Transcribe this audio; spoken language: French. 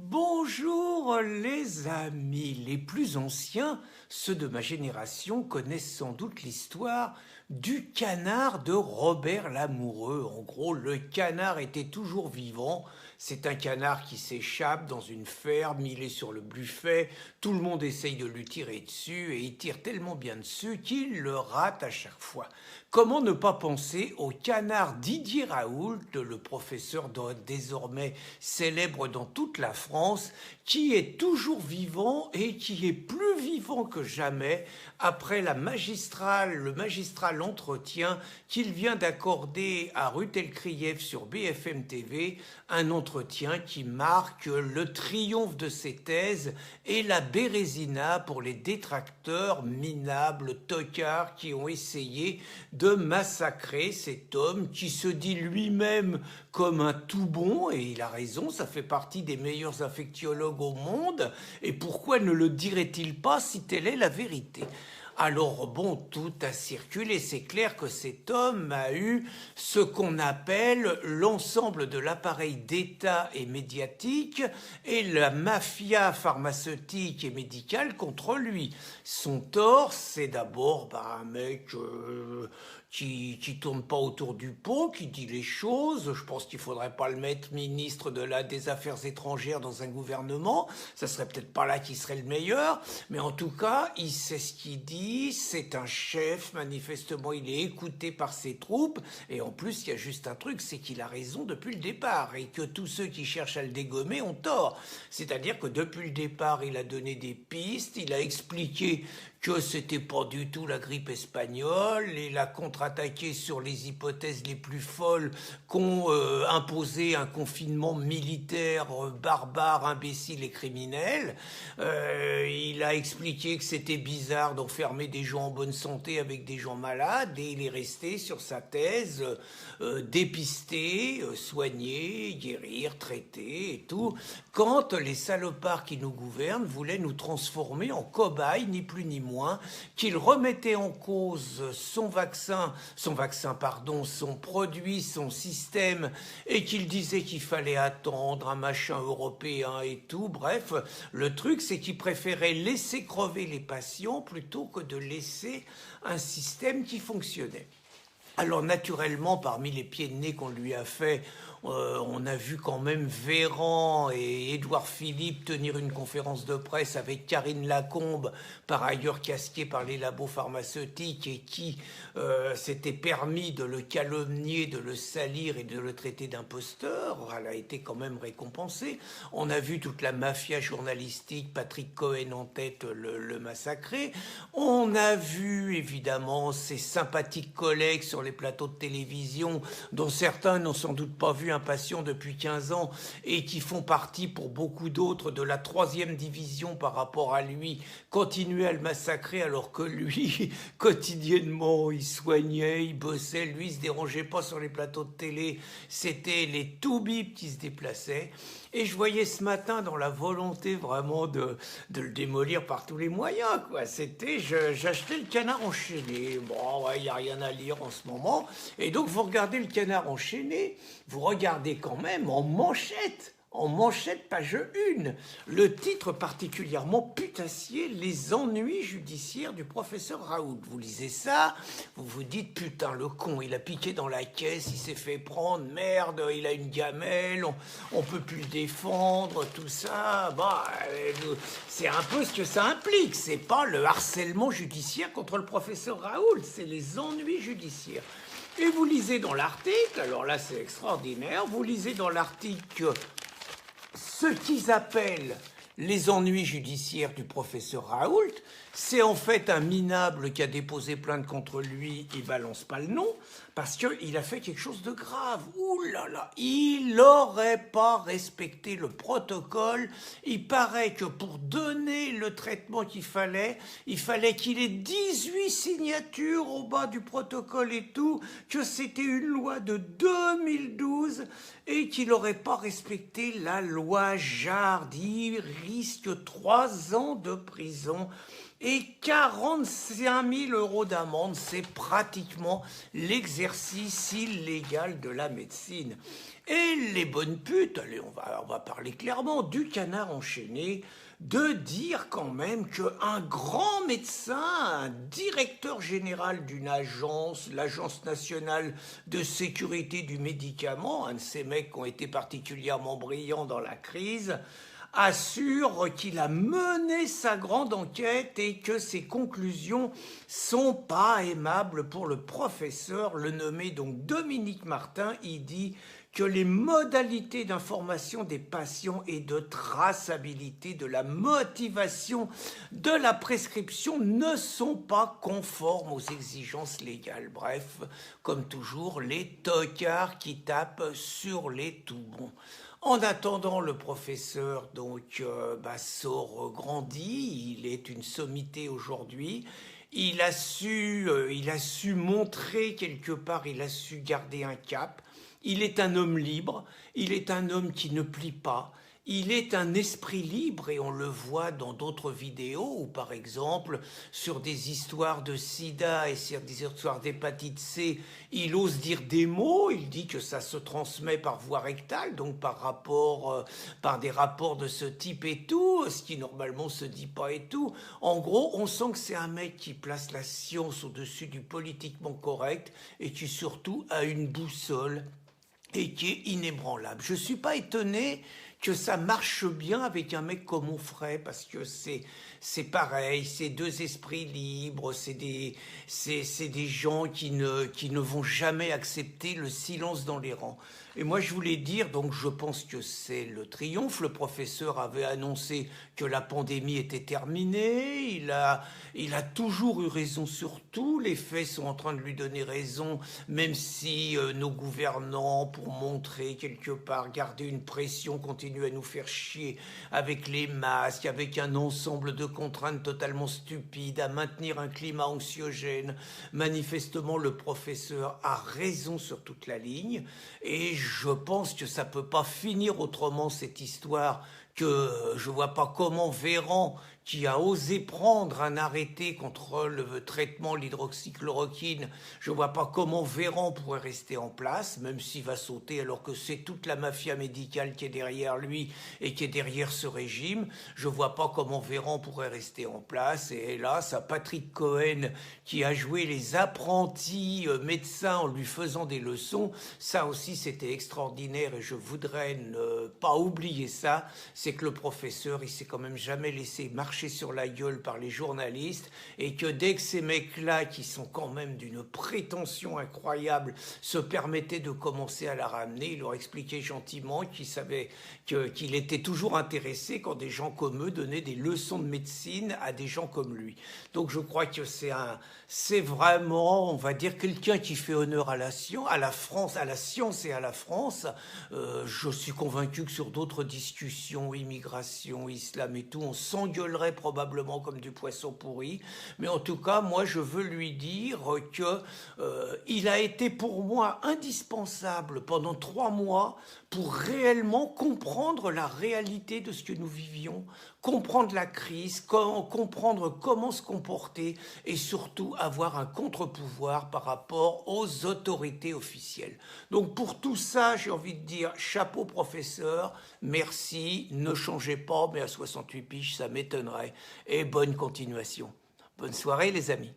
Bonjour les amis, les plus anciens, ceux de ma génération, connaissent sans doute l'histoire du canard de Robert Lamoureux. En gros, le canard était toujours vivant. C'est un canard qui s'échappe dans une ferme, il est sur le buffet, tout le monde essaye de lui tirer dessus et il tire tellement bien dessus qu'il le rate à chaque fois. Comment ne pas penser au canard Didier Raoult, le professeur désormais célèbre dans toute la France, qui est toujours vivant et qui est plus vivant que jamais après le magistral entretien qu'il vient d'accorder à Rutel Krief sur BFM TV, un entretien qui marque le triomphe de ses thèses et la bérésina pour les détracteurs minables, tocards qui ont essayé de massacrer cet homme qui se dit lui-même comme un tout bon, et il a raison, ça fait partie des meilleurs infectiologues au monde, et pourquoi ne le dirait-il pas si telle est la vérité ? Alors bon, tout a circulé, c'est clair que cet homme a eu ce qu'on appelle l'ensemble de l'appareil d'État et médiatique et la mafia pharmaceutique et médicale contre lui. Son tort, c'est d'abord un mec qui tourne pas autour du pot, qui dit les choses. Je pense qu'il faudrait pas le mettre ministre des Affaires étrangères dans un gouvernement. Ça serait peut-être pas là qu'il serait le meilleur, mais en tout cas, il sait ce qu'il dit. C'est un chef, manifestement, il est écouté par ses troupes. Et en plus, il y a juste un truc, c'est qu'il a raison depuis le départ et que tous ceux qui cherchent à le dégommer ont tort. C'est-à-dire que depuis le départ, il a donné des pistes, il a expliqué que c'était pas du tout la grippe espagnole, il a contre-attaqué sur les hypothèses les plus folles qu'ont imposé un confinement militaire barbare, imbécile et criminel. Il a expliqué que c'était bizarre d'enfermer des gens en bonne santé avec des gens malades, et il est resté sur sa thèse dépister, soigner, guérir, traiter et tout, quand les salopards qui nous gouvernent voulaient nous transformer en cobayes, ni plus ni moins, qu'ils remettaient en cause son produit, son système, et qu'ils disaient qu'il fallait attendre un machin européen et tout. Bref, le truc, c'est qu'ils préféraient laisser crever les patients plutôt que de laisser un système qui fonctionnait. Alors naturellement, parmi les pieds de nez qu'on lui a fait, on a vu quand même Véran et Édouard Philippe tenir une conférence de presse avec Karine Lacombe, par ailleurs casquée par les labos pharmaceutiques, et qui s'était permis de le calomnier, de le salir et de le traiter d'imposteur. Elle a été quand même récompensée. On a vu toute la mafia journalistique, Patrick Cohen en tête, le massacrer. On a vu évidemment ses sympathiques collègues sur les plateaux de télévision, dont certains n'ont sans doute pas vu un patient depuis 15 ans et qui font partie pour beaucoup d'autres de la 3e division par rapport à lui, continuer à le massacrer alors que lui, quotidiennement, il soignait, il bossait, lui, il se dérangeait pas sur les plateaux de télé, c'était les toubibs qui se déplaçaient. Et je voyais ce matin dans la volonté vraiment de le démolir par tous les moyens, quoi. J'achetais le Canard enchaîné. Bon, ouais, il n'y a rien à lire en ce moment. Et donc, vous regardez le Canard enchaîné, vous regardez quand même en manchette, page 1, le titre particulièrement putassier, les ennuis judiciaires du professeur Raoult. Vous lisez ça, vous vous dites, putain, le con, il a piqué dans la caisse, il s'est fait prendre, merde, il a une gamelle, on peut plus le défendre, tout ça. C'est un peu ce que ça implique. C'est pas le harcèlement judiciaire contre le professeur Raoult, c'est les ennuis judiciaires. Et vous lisez dans l'article, alors là c'est extraordinaire, vous lisez dans l'article ce qu'ils appellent les ennuis judiciaires du professeur Raoult, c'est en fait un minable qui a déposé plainte contre lui, il balance pas le nom, parce qu'il a fait quelque chose de grave. Ouh là là, il n'aurait pas respecté le protocole. Il paraît que pour donner le traitement qu'il fallait, il fallait qu'il ait 18 signatures au bas du protocole et tout, que c'était une loi de 2012 et qu'il n'aurait pas respecté la loi Jard. Il risque 3 ans de prison et 45 000 € d'amende. C'est pratiquement l'exercice illégal de la médecine. et les bonnes putes, allez, on va parler clairement, du Canard enchaîné, de dire quand même qu'un grand médecin, un directeur général d'une agence, l'Agence nationale de sécurité du médicament, un de ces mecs qui ont été particulièrement brillants dans la crise, assure qu'il a mené sa grande enquête et que ses conclusions sont pas aimables pour le professeur, le nommé donc Dominique Martin. Il dit que les modalités d'information des patients et de traçabilité de la motivation de la prescription ne sont pas conformes aux exigences légales. Bref, comme toujours, les tocards qui tapent sur les tout bons. En attendant, le professeur sort grandi, il est une sommité aujourd'hui. Il a su montrer quelque part, il a su garder un cap. Il est un homme libre, il est un homme qui ne plie pas, il est un esprit libre et on le voit dans d'autres vidéos où par exemple sur des histoires de sida et sur des histoires d'hépatite C, il ose dire des mots, il dit que ça se transmet par voie rectale, donc par des rapports de ce type et tout, ce qui normalement se dit pas et tout. En gros, on sent que c'est un mec qui place la science au-dessus du politiquement correct et qui surtout a une boussole et qui est inébranlable. Je ne suis pas étonné que ça marche bien avec un mec comme Onfray, parce que c'est pareil, c'est deux esprits libres, c'est des gens qui ne vont jamais accepter le silence dans les rangs. Et moi, je voulais dire, donc je pense que c'est le triomphe. Le professeur avait annoncé que la pandémie était terminée. Il a toujours eu raison sur tout. Les faits sont en train de lui donner raison, même si nos gouvernants, pour montrer quelque part, garder une pression, continuent à nous faire chier avec les masques, avec un ensemble de contraintes totalement stupides, à maintenir un climat anxiogène. Manifestement, le professeur a raison sur toute la ligne. Et je pense que ça peut pas finir autrement, cette histoire, que je vois pas comment Véran, qui a osé prendre un arrêté contre le traitement de l'hydroxychloroquine, je vois pas comment Véran pourrait rester en place, même s'il va sauter alors que c'est toute la mafia médicale qui est derrière lui et qui est derrière ce régime. Je vois pas comment Véran pourrait rester en place. Et hélas, à Patrick Cohen, qui a joué les apprentis médecins en lui faisant des leçons, ça aussi c'était extraordinaire et je voudrais ne pas oublier ça. C'est que le professeur, il s'est quand même jamais laissé marcher sur la gueule par les journalistes et que dès que ces mecs-là, qui sont quand même d'une prétention incroyable, se permettaient de commencer à la ramener, il leur expliquait gentiment qu'il était toujours intéressé quand des gens comme eux donnaient des leçons de médecine à des gens comme lui. Donc je crois que c'est vraiment, on va dire, quelqu'un qui fait honneur à la science, à la France, à la science et à la France. Je suis convaincu que sur d'autres discussions, immigration, islam et tout, on s'engueulerait probablement comme du poisson pourri. Mais en tout cas, moi, je veux lui dire que il a été pour moi indispensable pendant 3 mois pour réellement comprendre la réalité de ce que nous vivions, comprendre la crise, comprendre comment se comporter et surtout avoir un contre-pouvoir par rapport aux autorités officielles. Donc pour tout ça, j'ai envie de dire chapeau professeur, merci, ne changez pas, mais à 68 piges, ça m'étonnerait. Et bonne continuation. Bonne soirée les amis.